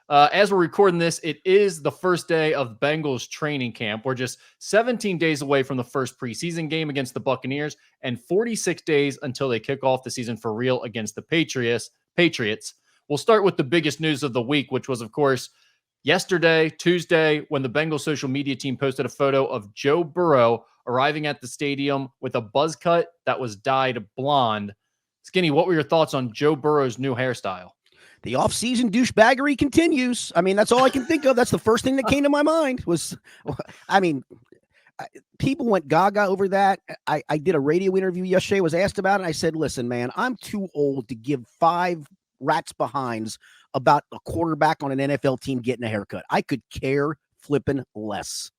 As we're recording this, it is the first day of Bengals training camp. We're just 17 days away from the first preseason game against the Buccaneers and 46 days until they kick off the season for real against the Patriots. We'll start with the biggest news of the week, which was, of course, yesterday, Tuesday, when the Bengals social media team posted a photo of Joe Burrow arriving at the stadium with a buzz cut that was dyed blonde. Skinny, what were your thoughts on Joe Burrow's new hairstyle? The offseason douchebaggery continues. I mean, that's all I can think of. That's the first thing that came to my mind was, I mean, people went gaga over that. I did a radio interview yesterday, was asked about it. I said, listen, man, I'm too old to give 5 rats behinds about a quarterback on an NFL team getting a haircut. I could care flipping less.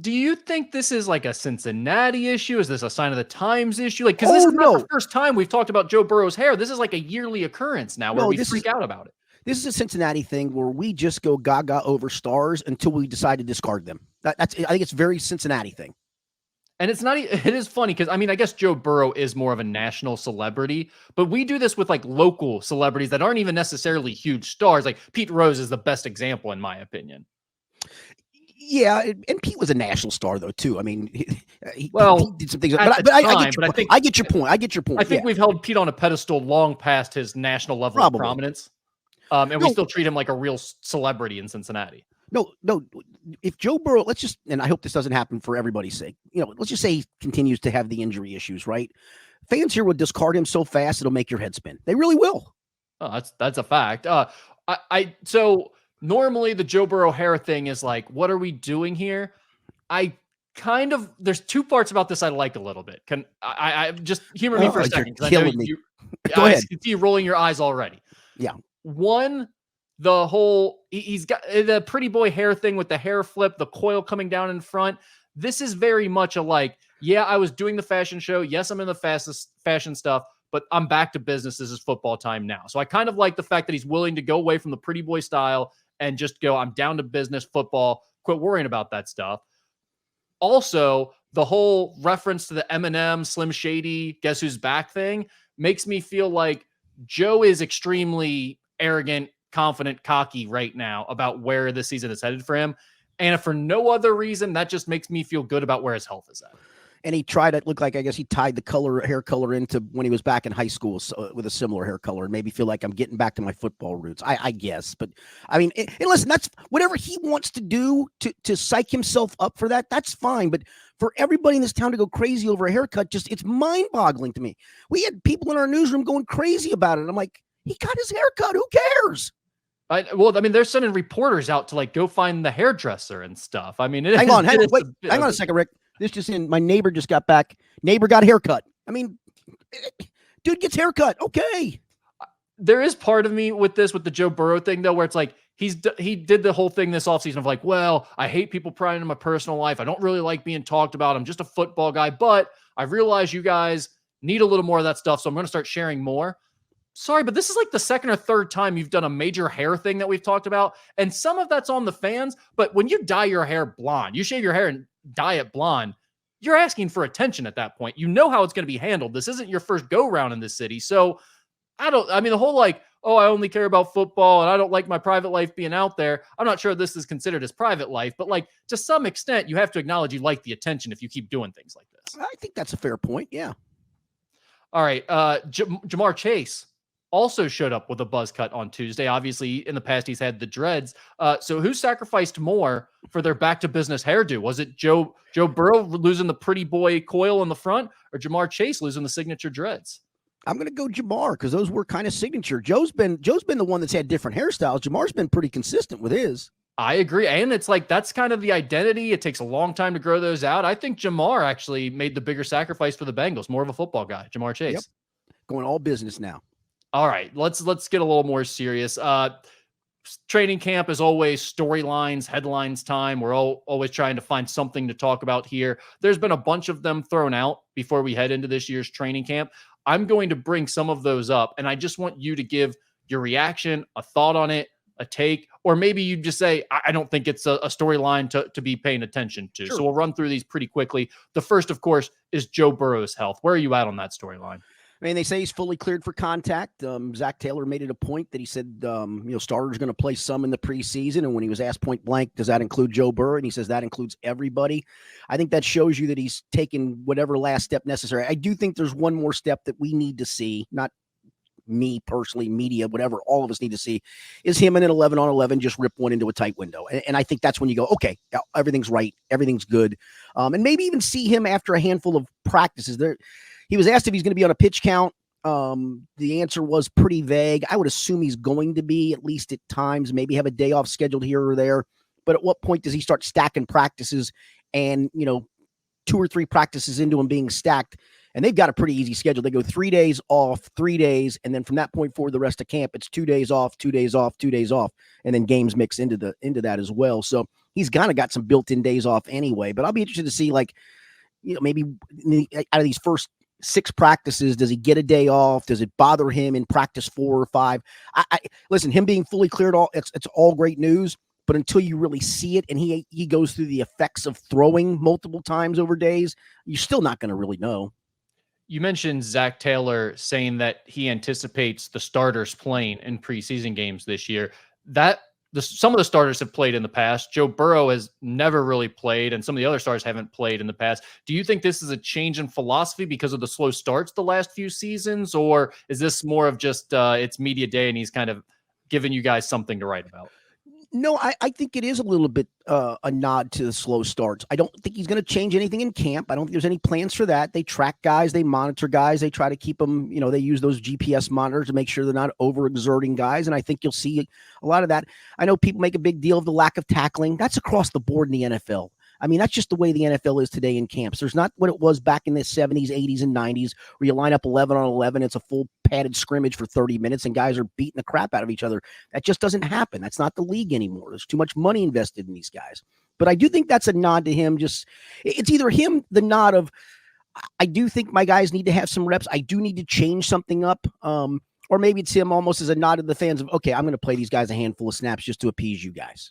Do you think this is like a Cincinnati issue? Is this a sign of the times issue? Like, because this is not the first time we've talked about Joe Burrow's hair. This is like a yearly occurrence now where we freak out about it. This is a Cincinnati thing where we just go gaga over stars until we decide to discard them. I think it's a very Cincinnati thing. And it's not, it is funny because, I mean, I guess Joe Burrow is more of a national celebrity, but we do this with like local celebrities that aren't even necessarily huge stars. Like Pete Rose is the best example, in my opinion. Yeah, and Pete was a national star though too. I mean, he did some things, but I get your point. I think we've held Pete on a pedestal long past his national level of prominence, and we still treat him like a real celebrity in Cincinnati. No. If Joe Burrow, and I hope this doesn't happen for everybody's sake. Let's just say he continues to have the injury issues, right? Fans here will discard him so fast it'll make your head spin. They really will. Oh, that's a fact. So. Normally, the Joe Burrow hair thing is like, what are we doing here? There's 2 parts about this I like a little bit. Can I just humor me for a second? Because I know me. Go ahead. I see you rolling your eyes already. Yeah. One, the whole, he's got the pretty boy hair thing with the hair flip, the coil coming down in front. This is very much a I was doing the fashion show. Yes, I'm in the fastest fashion stuff, but I'm back to business. This is football time now. So I kind of like the fact that he's willing to go away from the pretty boy style and just go, I'm down to business football. Quit worrying about that stuff. Also, the whole reference to the Eminem, Slim Shady, Guess Who's Back thing makes me feel like Joe is extremely arrogant, confident, cocky right now about where the season is headed for him. And if for no other reason, that just makes me feel good about where his health is at. And he tried it. Looked like, I guess he tied the hair color into when he was back in high school with a similar hair color and made me feel like I'm getting back to my football roots. I guess. But I mean, and listen, that's whatever he wants to do to psych himself up for that. That's fine. But for everybody in this town to go crazy over a haircut, it's mind boggling to me. We had people in our newsroom going crazy about it. I'm like, he got his haircut. Who cares? They're sending reporters out to go find the hairdresser and stuff. I mean, hang on a second, Rick. This just in, my neighbor just got back. Neighbor got a haircut. I mean, dude gets haircut. Okay. There is part of me with the Joe Burrow thing, though, where it's like he did the whole thing this offseason of I hate people prying into my personal life. I don't really like being talked about. I'm just a football guy, but I realize you guys need a little more of that stuff, so I'm going to start sharing more. Sorry, but this is like the second or third time you've done a major hair thing that we've talked about, and some of that's on the fans, but when you dye your hair blonde, you shave your hair and dye it blonde, you're asking for attention at that point. You know how it's going to be handled. This isn't your first go-round in this city. So the whole I only care about football and I don't like my private life being out there. I'm not sure this is considered as private life, but to some extent, you have to acknowledge you like the attention if you keep doing things like this. I think that's a fair point. Yeah. All right. Jamar Chase also showed up with a buzz cut on Tuesday. Obviously, in the past, he's had the dreads. So who sacrificed more for their back-to-business hairdo? Was it Joe Burrow losing the pretty boy coil in the front, or Jamar Chase losing the signature dreads? I'm going to go Jamar because those were kind of signature. Joe's been the one that's had different hairstyles. Jamar's been pretty consistent with his. I agree. And it's that's kind of the identity. It takes a long time to grow those out. I think Jamar actually made the bigger sacrifice for the Bengals. More of a football guy, Jamar Chase. Yep. Going all business now. All right, let's get a little more serious. Training camp is always storylines, headlines time. We're always trying to find something to talk about here. There's been a bunch of them thrown out before we head into this year's training camp. I'm going to bring some of those up, and I just want you to give your reaction, a thought on it, a take, or maybe you just say, I don't think it's a storyline to be paying attention to. Sure. So we'll run through these pretty quickly. The first, of course, is Joe Burrow's health. Where are you at on that storyline? I mean, they say he's fully cleared for contact. Zach Taylor made it a point that he said, starter's going to play some in the preseason. And when he was asked point blank, does that include Joe Burrow? And he says that includes everybody. I think that shows you that he's taken whatever last step necessary. I do think there's one more step that we need to see, not me personally, media, whatever, all of us need to see, is him in an 11-on-11 just rip one into a tight window. And I think that's when you go, okay, everything's right, everything's good. And maybe even see him after a handful of practices. He was asked if he's going to be on a pitch count. The answer was pretty vague. I would assume he's going to be, at least at times, maybe have a day off scheduled here or there. But at what point does he start stacking practices and, 2 or 3 practices into him being stacked? And they've got a pretty easy schedule. They go 3 days off, 3 days, and then from that point forward, the rest of camp, it's 2 days off, 2 days off, 2 days off, and then games mix into that as well. So he's kind of got some built-in days off anyway. But I'll be interested to see, maybe out of these first 6 practices, does he get a day off? Does it bother him in practice 4 or 5? Listen, him being fully cleared, it's all great news. But until you really see it, and he goes through the effects of throwing multiple times over days, you're still not going to really know. You mentioned Zach Taylor saying that he anticipates the starters playing in preseason games this year. Some of the starters have played in the past. Joe Burrow has never really played, and some of the other stars haven't played in the past. Do you think this is a change in philosophy because of the slow starts the last few seasons, or is this more of just it's media day and he's kind of giving you guys something to write about? No, I think it is a little bit a nod to the slow starts. I don't think he's going to change anything in camp. I don't think there's any plans for that. They track guys, they monitor guys, they try to keep them, they use those GPS monitors to make sure they're not overexerting guys. And I think you'll see a lot of that. I know people make a big deal of the lack of tackling. That's across the board in the NFL. I mean, that's just the way the NFL is today in camps. There's not what it was back in the 70s, 80s, and 90s, where you line up 11-on-11. It's a full padded scrimmage for 30 minutes, and guys are beating the crap out of each other. That just doesn't happen. That's not the league anymore. There's too much money invested in these guys. But I do think that's a nod to him. It's either him, the nod of, I do think my guys need to have some reps. I do need to change something up. Or maybe it's him almost as a nod to the fans of, okay, I'm going to play these guys a handful of snaps just to appease you guys.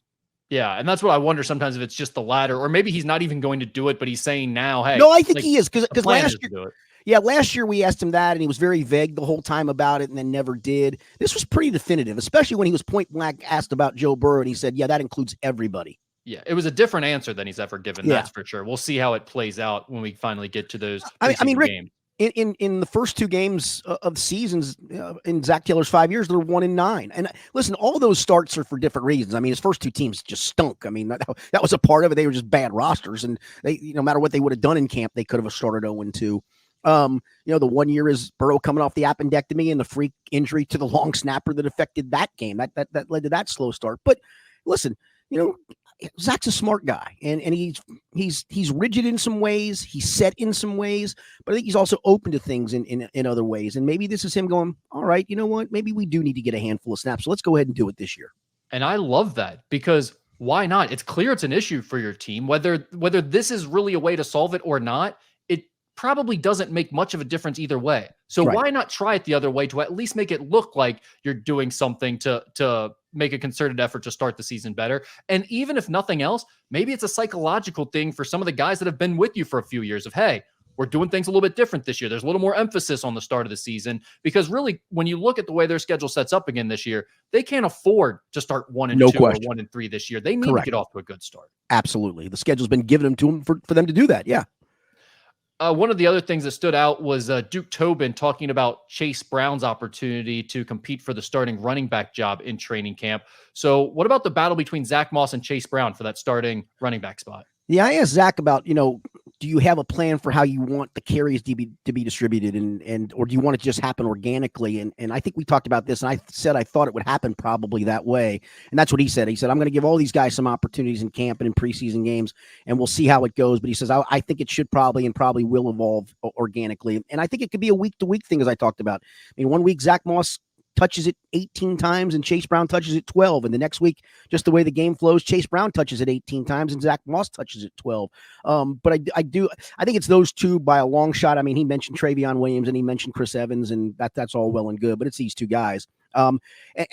Yeah, and that's what I wonder sometimes, if it's just the latter, or maybe he's not even going to do it, but he's saying now, hey. No, I think he is, because last year we asked him that, and he was very vague the whole time about it and then never did. This was pretty definitive, especially when he was point blank asked about Joe Burrow, and he said, yeah, that includes everybody. Yeah, it was a different answer than he's ever given, that's for sure. We'll see how it plays out when we finally get to those Rick, games. In the first 2 games of seasons in Zach Taylor's 5 years, they're 1-9. And listen, all those starts are for different reasons. I mean, his first 2 teams just stunk. I mean, that was a part of it. They were just bad rosters, and they, no matter what they would have done in camp, they could have started 0-2. The 1 year is Burrow coming off the appendectomy and the freak injury to the long snapper that affected that game. That led to that slow start. But listen, Zach's a smart guy, and he's rigid in some ways, he's set in some ways, but I think he's also open to things in other ways. And maybe this is him going, all right, you know what? Maybe we do need to get a handful of snaps. So let's go ahead and do it this year. And I love that, because why not? It's clear it's an issue for your team, whether this is really a way to solve it or not. It probably doesn't make much of a difference either way. So why not try it the other way to at least make it look like you're doing something to make a concerted effort to start the season better. And even if nothing else, maybe it's a psychological thing for some of the guys that have been with you for a few years of, hey, we're doing things a little bit different this year. There's a little more emphasis on the start of the season, because really, when you look at the way their schedule sets up again this year, they can't afford to start 1-2 or 1-3 this year. They need to get off to a good start. Absolutely. The schedule's been given to them for them to do that. Yeah. One of the other things that stood out was Duke Tobin talking about Chase Brown's opportunity to compete for the starting running back job in training camp. So what about the battle between Zach Moss and Chase Brown for that starting running back spot? Yeah, I asked Zach about, do you have a plan for how you want the carries to be distributed, and or do you want it to just happen organically? And I think we talked about this, and I said I thought it would happen probably that way. And that's what he said. He said, I'm going to give all these guys some opportunities in camp and in preseason games, and we'll see how it goes. But he says, I think it should probably will evolve organically. And I think it could be a week-to-week thing, as I talked about. I mean, 1 week, Zach Moss touches it 18 times and Chase Brown touches it 12. And the next week, just the way the game flows, Chase Brown touches it 18 times and Zach Moss touches it 12. But I think it's those two by a long shot. I mean, he mentioned Travion Williams and he mentioned Chris Evans, and that's all well and good, but it's these two guys. And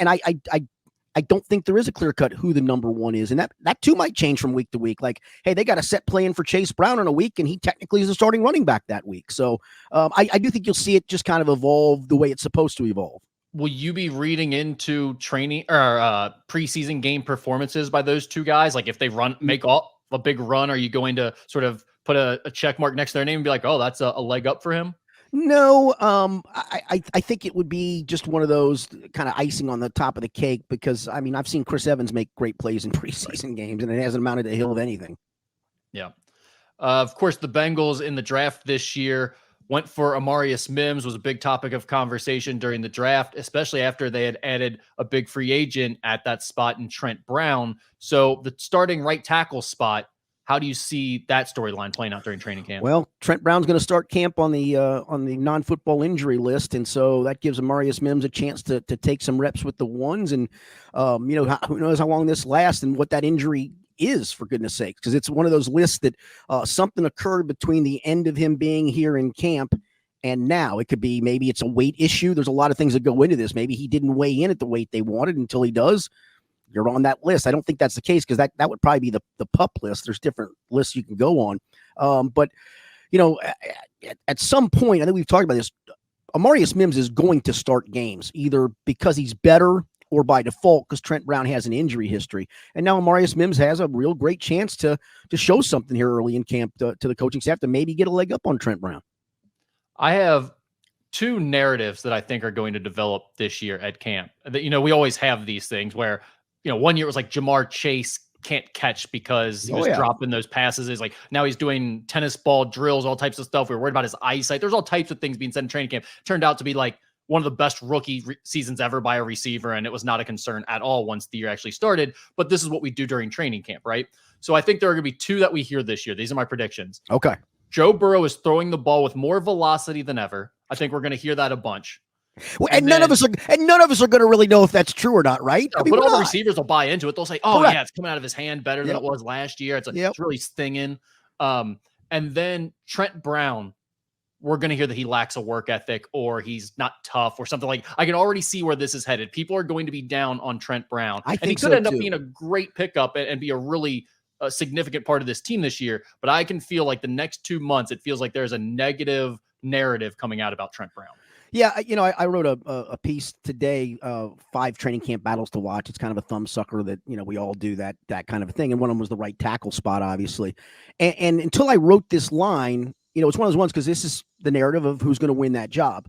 I I don't think there is a clear cut who the number one is. And that too might change from week to week. Like, hey, they got a set plan for Chase Brown in a week, and he technically is the starting running back that week. So I do think you'll see it just kind of evolve the way it's supposed to evolve. Will you be reading into training or preseason game performances by those two guys? Like if they make a big run, are you going to sort of put a check mark next to their name and be like, oh, that's a leg up for him? No, I think it would be just one of those kind of icing on the top of the cake because, I mean, I've seen Chris Evans make great plays in preseason games, and it hasn't amounted to a hill of anything. Yeah. Of course, the Bengals in the draft this year went for Amarius Mims, was a big topic of conversation during the draft, especially after they had added a big free agent at that spot in Trent Brown. So the starting right tackle spot, how do you see that storyline playing out during training camp? Well, Trent Brown's going to start camp on the non-football injury list, and so that gives Amarius Mims a chance to take some reps with the ones. And who knows how long this lasts and what that injury is, for goodness sakes, because it's one of those lists that something occurred between the end of him being here in camp and now. It could be maybe it's a weight issue. There's a lot of things that go into this. Maybe he didn't weigh in at the weight they wanted until he does. You're on that list. I don't think that's the case because that would probably be the PUP list. There's different lists you can go on. But at some point, I think we've talked about this, Amarius Mims is going to start games either because he's better or by default because Trent Brown has an injury history. And now Amarius Mims has a real great chance to show something here early in camp to the coaching staff to maybe get a leg up on Trent Brown. I have two narratives that I think are going to develop this year at camp. That, we always have these things where, 1 year it was like Jamar Chase can't catch because he was dropping those passes. It's like now he's doing tennis ball drills, all types of stuff. We were worried about his eyesight. There's all types of things being said in training camp. Turned out to be like one of the best rookie seasons ever by a receiver, and it was not a concern at all once the year actually started. But this is what we do during training camp, right? So I think there are going to be two that we hear this year. These are my predictions. Okay. Joe Burrow is throwing the ball with more velocity than ever. I think we're going to hear that a bunch. Well, and none of us are going to really know if that's true or not, right? No, but all the receivers will buy into it. They'll say, "Oh, correct. Yeah, it's coming out of his hand better than it was last year. It's really stinging." And then Trent Brown, we're going to hear that he lacks a work ethic or he's not tough or something like. I can already see where this is headed. People are going to be down on Trent Brown, and he could end up being a great pickup and be a really significant part of this team this year. But I can feel like the next 2 months, it feels like there's a negative narrative coming out about Trent Brown. Yeah, I wrote a piece today, 5 training camp battles to watch. It's kind of a thumb sucker that, we all do that kind of a thing. And one of them was the right tackle spot, obviously. And until I wrote this line, it's one of those ones because this is the narrative of who's going to win that job.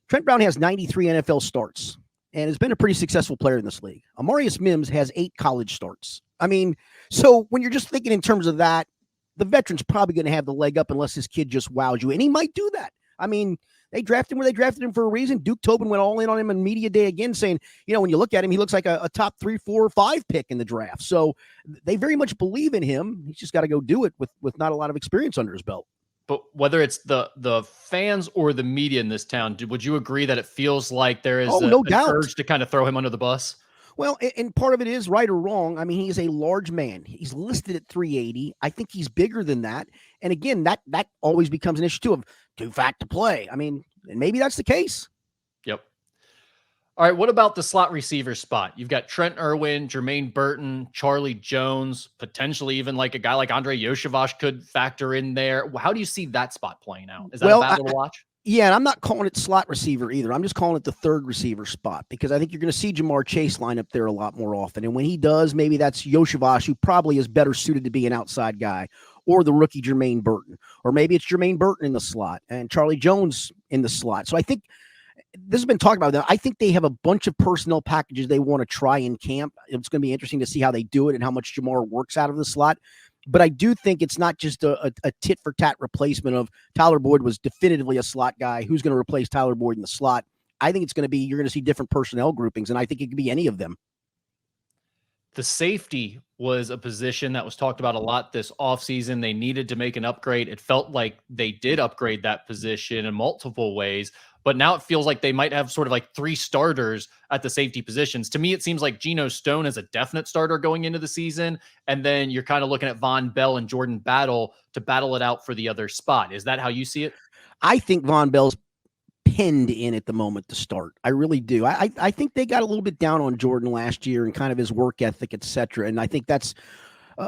Trent Brown has 93 NFL starts and has been a pretty successful player in this league. Amarius Mims has 8 college starts. I mean, so when you're just thinking in terms of that, the veteran's probably going to have the leg up unless this kid just wows you. And he might do that. I mean, they drafted him where they drafted him for a reason. Duke Tobin went all in on him in media day again, saying, when you look at him, he looks like a top 3, 4, 5 pick in the draft. So they very much believe in him. He's just got to go do it with not a lot of experience under his belt. But whether it's the fans or the media in this town, would you agree that it feels like there is no doubt, an urge to kind of throw him under the bus? Well, and part of it is right or wrong. I mean, he's a large man. He's listed at 380. I think he's bigger than that. And again, that always becomes an issue too of too fat to play. I mean, and maybe that's the case. Yep. All right. What about the slot receiver spot? You've got Trent Irwin, Jermaine Burton, Charlie Jones, potentially even like a guy like Andre Yoshavash could factor in there. How do you see that spot playing out? Is that a battle to watch? Yeah, and I'm not calling it slot receiver either. I'm just calling it the third receiver spot because I think you're going to see Jamar Chase line up there a lot more often. And when he does, maybe that's Yoshavash, who probably is better suited to be an outside guy, or the rookie Jermaine Burton, or maybe it's Jermaine Burton in the slot and Charlie Jones in the slot. So I think this has been talked about. I think they have a bunch of personnel packages they want to try in camp. It's going to be interesting to see how they do it and how much Jamar works out of the slot. But I do think it's not just a tit-for-tat replacement of Tyler Boyd was definitively a slot guy. Who's going to replace Tyler Boyd in the slot? I think it's going to be, you're going to see different personnel groupings, and I think it could be any of them. The safety was a position that was talked about a lot this offseason. They needed to make an upgrade. It felt like they did upgrade that position in multiple ways, but now it feels like they might have sort of like 3 starters at the safety positions. To me, it seems like Geno Stone is a definite starter going into the season, and then you're kind of looking at Von Bell and Jordan Battle to battle it out for the other spot. Is that how you see it? I think Von Bell's pinned in at the moment to start. I really do. I think they got a little bit down on Jordan last year and kind of his work ethic, et cetera. And I think that's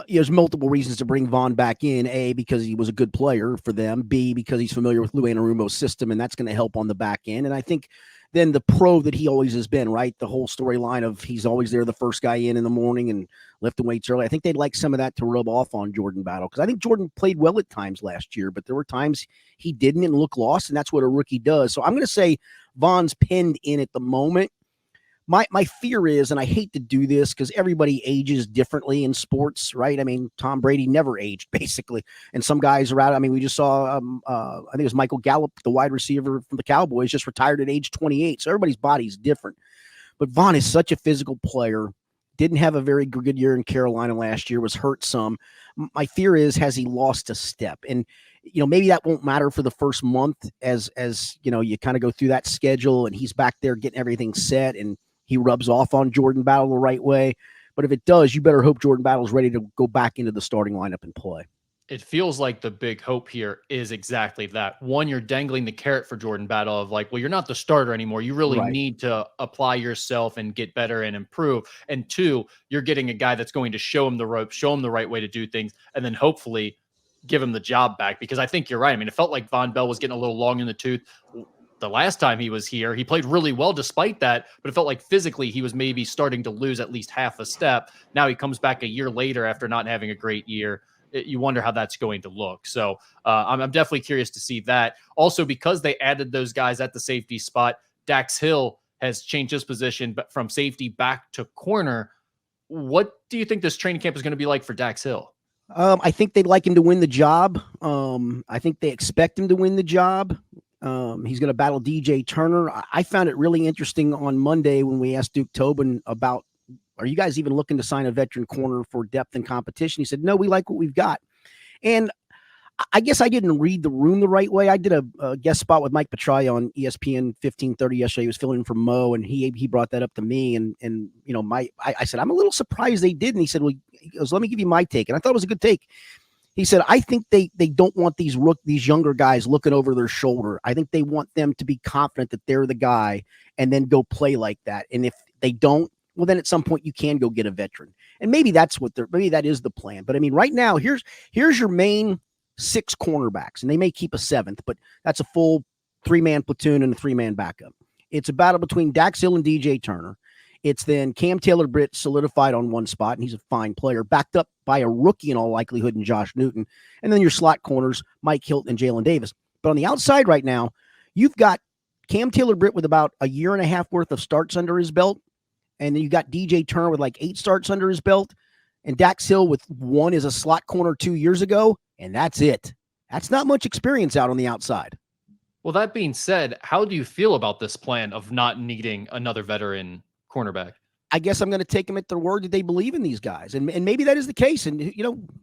there's multiple reasons to bring Vaughn back in. A, because he was a good player for them. B, because he's familiar with Lou Anarumo's system, and that's going to help on the back end. And I think then the pro that he always has been, right? The whole storyline of he's always there, the first guy in the morning and lifting weights early. I think they'd like some of that to rub off on Jordan Battle, because I think Jordan played well at times last year, but there were times he didn't and looked lost, and that's what a rookie does. So I'm going to say Vaughn's pinned in at the moment. My fear is, and I hate to do this because everybody ages differently in sports, right? I mean, Tom Brady never aged, basically. And some guys are out. I mean, we just saw, I think it was Michael Gallup, the wide receiver from the Cowboys, just retired at age 28. So everybody's body is different. But Vaughn is such a physical player. Didn't have a very good year in Carolina last year, was hurt some. My fear is, has he lost a step? And, maybe that won't matter for the first month as you kind of go through that schedule and he's back there getting everything set and he rubs off on Jordan Battle the right way. But if it does, you better hope Jordan Battle is ready to go back into the starting lineup and play. It feels like the big hope here is exactly that. One, you're dangling the carrot for Jordan Battle of like, well, you're not the starter anymore. You really need to apply yourself and get better and improve. And two, you're getting a guy that's going to show him the ropes, show him the right way to do things, and then hopefully give him the job back. Because I think you're right. I mean, it felt like Von Bell was getting a little long in the tooth. The last time he was here, he played really well despite that, but it felt like physically he was maybe starting to lose at least half a step. Now he comes back a year later after not having a great year. You wonder how that's going to look. So I'm definitely curious to see that. Also, because they added those guys at the safety spot, Dax Hill has changed his position from safety back to corner. What do you think this training camp is going to be like for Dax Hill? I think they'd like him to win the job. I think they expect him to win the job. He's going to battle DJ Turner. I found it really interesting on Monday when we asked Duke Tobin about, are you guys even looking to sign a veteran corner for depth and competition? He said, no, we like what we've got. And I guess I didn't read the room the right way. I did a guest spot with Mike Petralia on ESPN 1530 yesterday. He was filling in for Mo, and he brought that up to me. And I said, I'm a little surprised they did. And he said, well, let me give you my take. And I thought it was a good take. He said, I think they don't want these younger guys looking over their shoulder. I think they want them to be confident that they're the guy and then go play like that. And if they don't, well, then at some point you can go get a veteran. And maybe that is the plan. But I mean, right now, here's your main 6 cornerbacks, and they may keep a 7th, but that's a full 3-man platoon and a 3-man backup. It's a battle between Dax Hill and DJ Turner. It's then Cam Taylor-Britt solidified on one spot, and he's a fine player, backed up by a rookie in all likelihood in Josh Newton. And then your slot corners, Mike Hilton and Jalen Davis. But on the outside right now, you've got Cam Taylor-Britt with about a year and a half worth of starts under his belt. And then you got DJ Turner with like 8 starts under his belt. And Dax Hill with 1 as a slot corner 2 years ago. And that's it. That's not much experience out on the outside. Well, that being said, how do you feel about this plan of not needing another veteran cornerback? I guess I'm going to take them at their word that they believe in these guys. And maybe that is the case. And,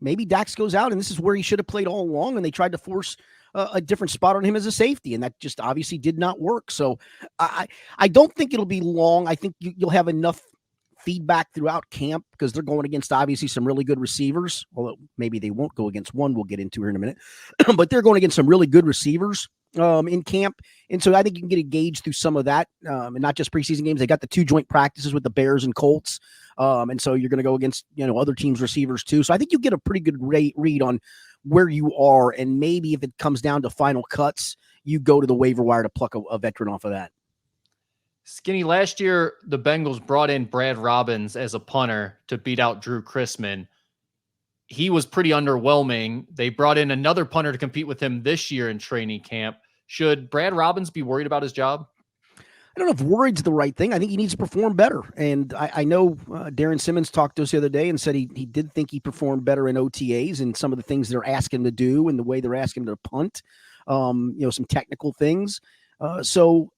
maybe Dax goes out and this is where he should have played all along. And they tried to force a different spot on him as a safety. And that just obviously did not work. So I don't think it'll be long. I think you'll have enough feedback throughout camp because they're going against obviously some really good receivers. Although maybe they won't go against one we'll get into here in a minute. But they're going against some really good receivers in camp. And so I think you can get a gauge through some of that and not just preseason games. They got the 2 joint practices with the Bears and Colts. And so you're going to go against, other teams' receivers too. So I think you get a pretty good read on where you are. And maybe if it comes down to final cuts, you go to the waiver wire to pluck a veteran off of that. Skinny, last year, the Bengals brought in Brad Robbins as a punter to beat out Drew Chrisman. He was pretty underwhelming. They brought in another punter to compete with him this year in training camp. Should Brad Robbins be worried about his job? I don't know if worried's the right thing. I think he needs to perform better. And I know Darren Simmons talked to us the other day and said he did think he performed better in OTAs and some of the things they're asking him to do and the way they're asking him to punt, some technical things. So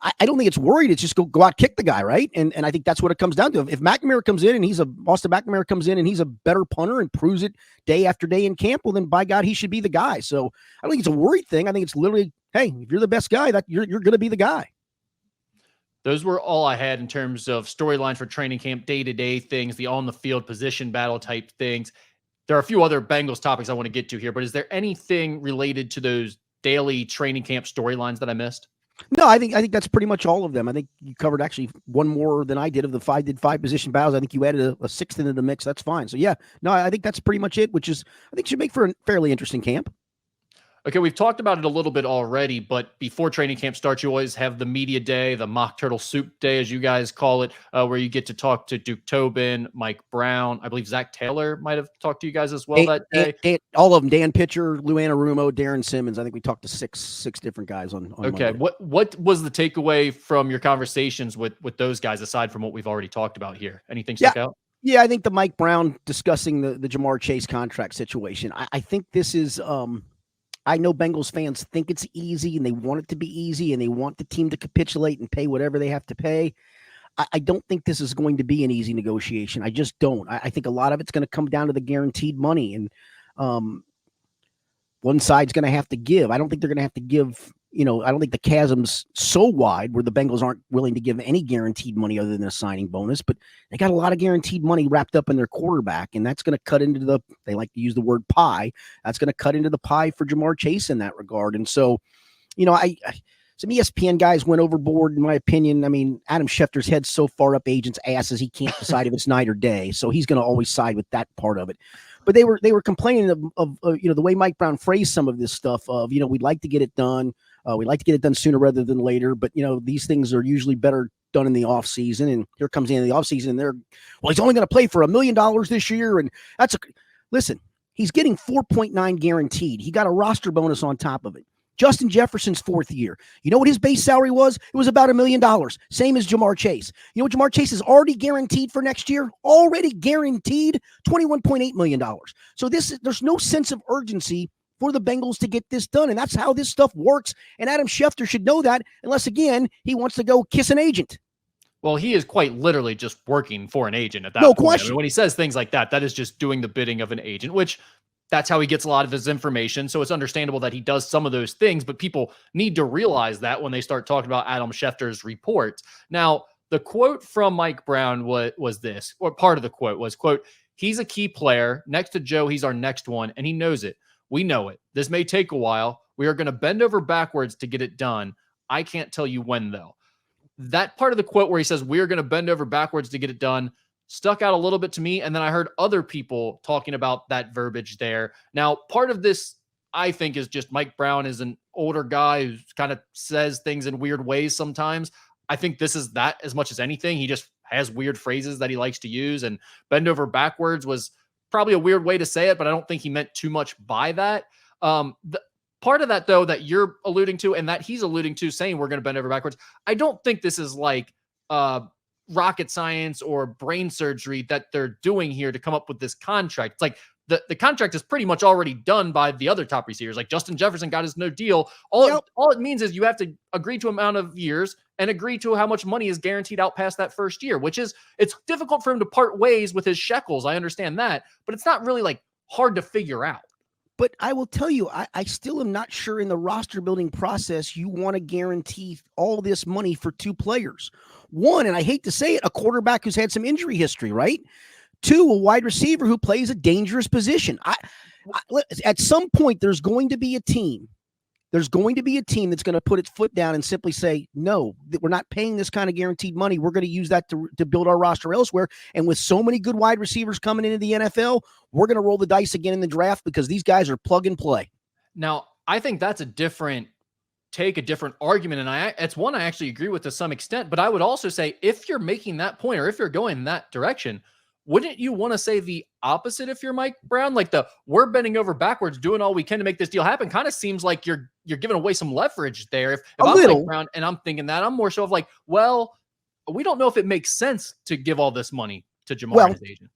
I don't think it's worried. It's just go out, kick the guy, right? And I think that's what it comes down to. If McNamara comes in and Austin McNamara comes in and he's a better punter and proves it day after day in camp, well, then by God, he should be the guy. So I don't think it's a worried thing. I think it's literally, hey, if you're the best guy, that you're going to be the guy. Those were all I had in terms of storylines for training camp, day-to-day things, the on-the-field position battle type things. There are a few other Bengals topics I want to get to here, but is there anything related to those daily training camp storylines that I missed? No, I think that's pretty much all of them. I think you covered actually one more than I did of the five position battles. I think you added a sixth into the mix. That's fine. So yeah, no, I think that's pretty much it, which is I think should make for a fairly interesting camp. Okay, we've talked about it a little bit already, but before training camp starts, you always have the media day, the mock turtle soup day, as you guys call it, where you get to talk to Duke Tobin, Mike Brown. I believe Zach Taylor might have talked to you guys as well that day. All of them: Dan Pitcher, Lou Anarumo, Darren Simmons. I think we talked to six different guys on okay, Monday. What was the takeaway from your conversations with those guys aside from what we've already talked about here? Anything stick out? Yeah, I think the Mike Brown discussing the Jamar Chase contract situation. I think this is. I know Bengals fans think it's easy and they want it to be easy and they want the team to capitulate and pay whatever they have to pay. I don't think this is going to be an easy negotiation. I just don't. I think a lot of it's going to come down to the guaranteed money, and one side's going to have to give. I don't think they're going to have to give. I don't think the chasm's so wide where the Bengals aren't willing to give any guaranteed money other than a signing bonus, but they got a lot of guaranteed money wrapped up in their quarterback, and that's going to cut into they like to use the word pie. That's going to cut into the pie for Jamar Chase in that regard. And so, some ESPN guys went overboard, in my opinion. I mean, Adam Schefter's head's so far up agents' asses, he can't decide if it's night or day. So he's going to always side with that part of it. But they were complaining of the way Mike Brown phrased some of this stuff of, we'd like to get it done. We'd like to get it done sooner rather than later. But, these things are usually better done in the offseason. And here comes the end of the offseason. And he's only going to play for $1 million this year. And listen, he's getting 4.9 guaranteed. He got a roster bonus on top of it. Justin Jefferson's fourth year. You know what his base salary was? It was about $1 million. Same as Jamar Chase. You know what Jamar Chase is already guaranteed for next year? Already guaranteed $21.8 million. So there's no sense of urgency for the Bengals to get this done. And that's how this stuff works. And Adam Schefter should know that, unless, again, he wants to go kiss an agent. Well, he is quite literally just working for an agent at that point. No question. I mean, when he says things like that is just doing the bidding of an agent, which that's how he gets a lot of his information. So it's understandable that he does some of those things, but people need to realize that when they start talking about Adam Schefter's report. Now, the quote from Mike Brown was this, or part of the quote was, quote, "He's a key player. Next to Joe, he's our next one, and he knows it. We know it. This may take a while. We are going to bend over backwards to get it done. I can't tell you when, though." That part of the quote where he says, "We are going to bend over backwards to get it done," stuck out a little bit to me. And then I heard other people talking about that verbiage there. Now, part of this, I think, is just Mike Brown is an older guy who kind of says things in weird ways sometimes. I think this is that as much as anything. He just has weird phrases that he likes to use, and bend over backwards was probably a weird way to say it, but I don't think he meant too much by that. The part of that, though, that you're alluding to and that he's alluding to, saying we're going to bend over backwards, I don't think this is like rocket science or brain surgery that they're doing here to come up with this contract. It's like the contract is pretty much already done by the other top receivers. Like Justin Jefferson got his no deal. All it means is you have to agree to amount of years and agree to how much money is guaranteed out past that first year, which is, it's difficult for him to part ways with his shekels. I understand that, but it's not really like hard to figure out. But I will tell you, I still am not sure in the roster building process you want to guarantee all this money for two players. One, and I hate to say it, a quarterback who's had some injury history, right? Two, a wide receiver who plays a dangerous position. At some point, there's going to be a team. There's going to be a team that's going to put its foot down and simply say, no, we're not paying this kind of guaranteed money. We're going to use that to build our roster elsewhere. And with so many good wide receivers coming into the NFL, we're going to roll the dice again in the draft because these guys are plug and play. Now, I think that's a different argument. And it's one I actually agree with to some extent, but I would also say if you're making that point or if you're going in that direction, wouldn't you want to say the opposite if you're Mike Brown? Like we're bending over backwards, doing all we can to make this deal happen kind of seems like you're giving away some leverage there. If I'm Mike Brown and I'm thinking that, I'm more so of like, well, we don't know if it makes sense to give all this money to Jamar and his agent.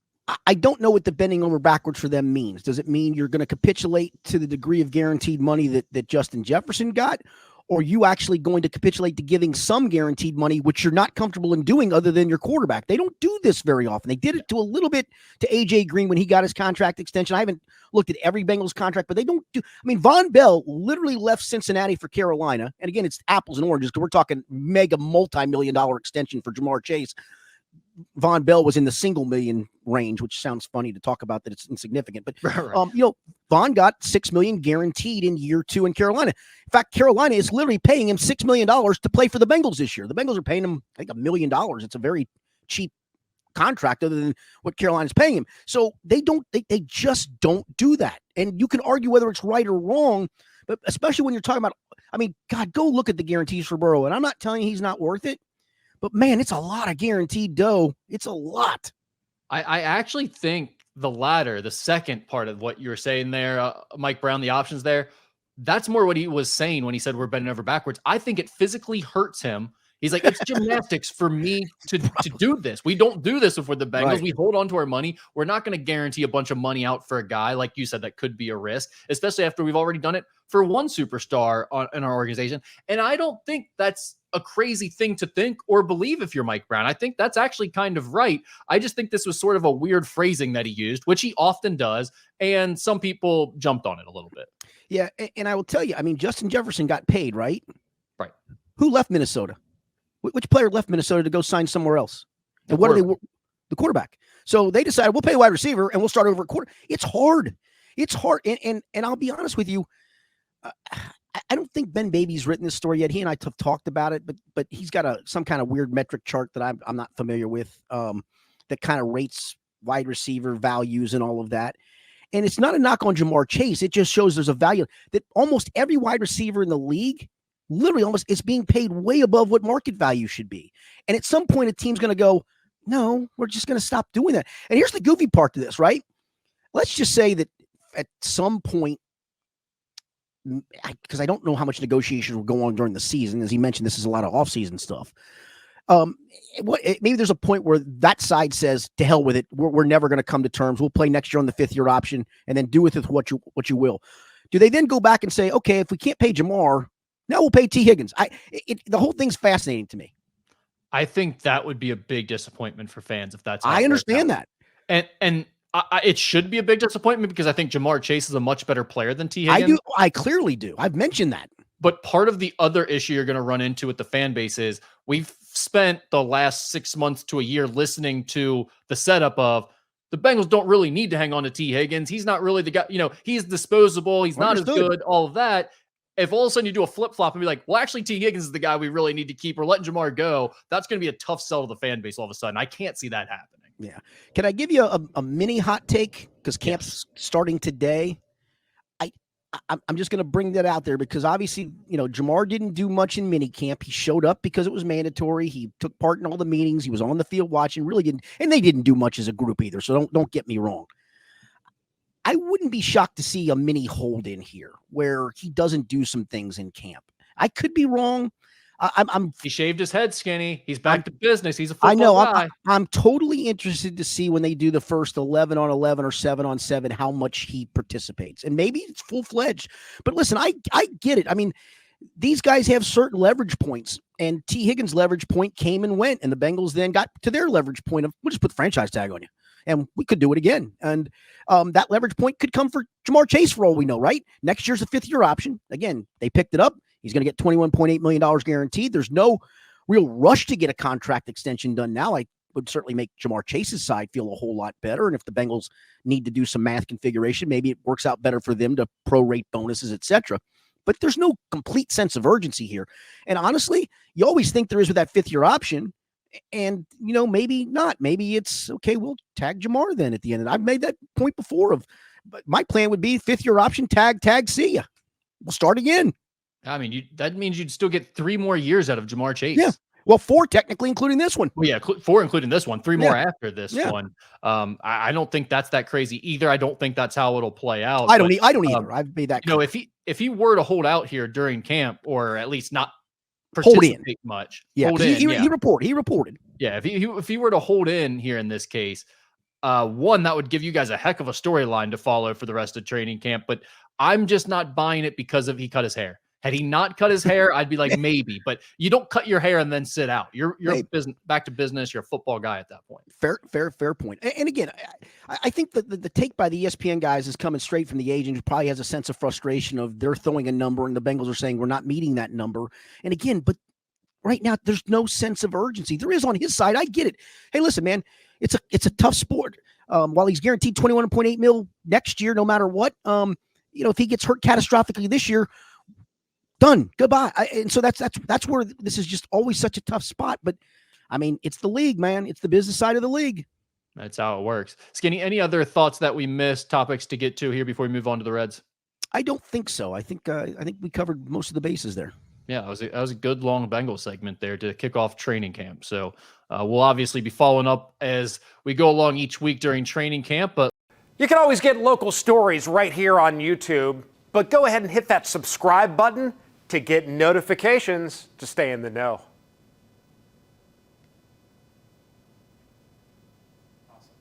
I don't know what the bending over backwards for them means. Does it mean you're going to capitulate to the degree of guaranteed money that Justin Jefferson got? Or are you actually going to capitulate to giving some guaranteed money, which you're not comfortable in doing other than your quarterback? They don't do this very often. They did it to a little bit to A.J. Green when he got his contract extension. I haven't looked at every Bengals contract, but they don't do. I mean, Von Bell literally left Cincinnati for Carolina. And again, it's apples and oranges because we're talking mega multi-million-dollar extension for Jamar Chase. Von Bell was in the single million range, which sounds funny to talk about that it's insignificant. But Right. Von got $6 million guaranteed in year 2 in Carolina. In fact, Carolina is literally paying him $6 million to play for the Bengals this year. The Bengals are paying him, I think, $1 million. It's a very cheap contract other than what Carolina's paying him. So they just don't do that. And you can argue whether it's right or wrong, but especially when you're talking about, I mean, God, go look at the guarantees for Burrow. And I'm not telling you he's not worth it, but man, it's a lot of guaranteed dough. It's a lot. I actually think the latter, the second part of what you're saying there, Mike Brown, the options there, that's more what he was saying when he said we're bending over backwards. I think it physically hurts him. He's like, it's gymnastics for me to do this. We don't do this before the Bengals. Right. We hold on to our money. We're not going to guarantee a bunch of money out for a guy, like you said, that could be a risk, especially after we've already done it for one superstar in our organization. And I don't think that's a crazy thing to think or believe if you're Mike Brown. I think that's actually kind of right. I just think this was sort of a weird phrasing that he used, which he often does. And some people jumped on it a little bit. Yeah. And I will tell you, I mean, Justin Jefferson got paid, right? Right. Who left Minnesota? Which player left Minnesota to go sign somewhere else? And what are they? The quarterback. So they decided we'll pay wide receiver and we'll start over at quarter. It's hard. It's hard. And I'll be honest with you. I don't think Ben Baby's written this story yet. He and I have talked about it, but he's got some kind of weird metric chart that I'm not familiar with that kind of rates wide receiver values and all of that. And it's not a knock on Jamar Chase. It just shows there's a value that almost every wide receiver in the league literally almost is being paid way above what market value should be. And at some point, a team's going to go, no, we're just going to stop doing that. And here's the goofy part to this, right? Let's just say that at some point, because I don't know how much negotiations will go on during the season. As he mentioned, this is a lot of offseason stuff. Maybe there's a point where that side says, to hell with it. We're never going to come to terms. We'll play next year on the 5th-year option and then do with it what you will. Do they then go back and say, okay, if we can't pay Jamar, now we'll pay T. Higgins? The whole thing's fascinating to me. I think that would be a big disappointment for fans if that's. I understand that, and it should be a big disappointment because I think Jamar Chase is a much better player than T. Higgins. I clearly do. I've mentioned that. But part of the other issue you're going to run into with the fan base is we've spent the last 6 months to a year listening to the setup of the Bengals don't really need to hang on to T. Higgins. He's not really the guy. He's disposable. He's not as good. All of that. If all of a sudden you do a flip-flop and be like, well, actually, T. Higgins is the guy we really need to keep. We're letting Jamar go. That's going to be a tough sell to the fan base all of a sudden. I can't see that happening. Yeah. Can I give you a mini hot take? Because camp's starting today. I'm just going to bring that out there because obviously, Jamar didn't do much in mini camp. He showed up because it was mandatory. He took part in all the meetings. He was on the field watching, really didn't, and they didn't do much as a group either. So don't get me wrong. I wouldn't be shocked to see a mini hold in here where he doesn't do some things in camp. I could be wrong. He shaved his head, Skinny. He's back to business. He's a football guy. I'm totally interested to see when they do the first 11 on 11 or 7 on 7 how much he participates, and maybe it's full fledged. But listen, I get it. I mean, these guys have certain leverage points, and T. Higgins' leverage point came and went, and the Bengals then got to their leverage point of we'll just put the franchise tag on you. And we could do it again. And that leverage point could come for Jamar Chase for all we know, right? Next year's a 5th-year option. Again, they picked it up. He's going to get $21.8 million guaranteed. There's no real rush to get a contract extension done now. I would certainly make Jamar Chase's side feel a whole lot better. And if the Bengals need to do some math configuration, maybe it works out better for them to prorate bonuses, etc. But there's no complete sense of urgency here. And honestly, you always think there is with that 5th-year option. And, maybe not. Maybe it's, okay, we'll tag Jamar then at the end. And I've made that point before but my plan would be 5th-year option, tag, see ya. We'll start again. I mean, that means you'd still get 3 more years out of Jamar Chase. Yeah. Well, 4 technically, including this one. Well, yeah, 4 including this one. 3 more after this one. I don't think that's that crazy either. I don't think that's how it'll play out. I don't either. I've made that. If he were to hold out here during camp, or at least not participate much. Yeah, he reported. Yeah, if he were to hold in here in this case, one, that would give you guys a heck of a storyline to follow for the rest of training camp. But I'm just not buying it because he cut his hair. Had he not cut his hair, I'd be like, maybe. But you don't cut your hair and then sit out. You're back to business. You're a football guy at that point. Fair point. And again, I think that the take by the ESPN guys is coming straight from the agent who probably has a sense of frustration of they're throwing a number and the Bengals are saying we're not meeting that number. And again, but right now, there's no sense of urgency. There is on his side. I get it. Hey, listen, man, it's a tough sport. While he's guaranteed $21.8 million next year, no matter what, if he gets hurt catastrophically this year, done, goodbye. And so that's where this is just always such a tough spot. But I mean, it's the league, man. It's the business side of the league. That's how it works. Skinny, any other thoughts that we missed, topics to get to here before we move on to the Reds? I don't think so. I think we covered most of the bases there. Yeah, that was a good long Bengals segment there to kick off training camp. So we'll obviously be following up as we go along each week during training camp. But you can always get local stories right here on YouTube. But go ahead and hit that subscribe button to get notifications to stay in the know.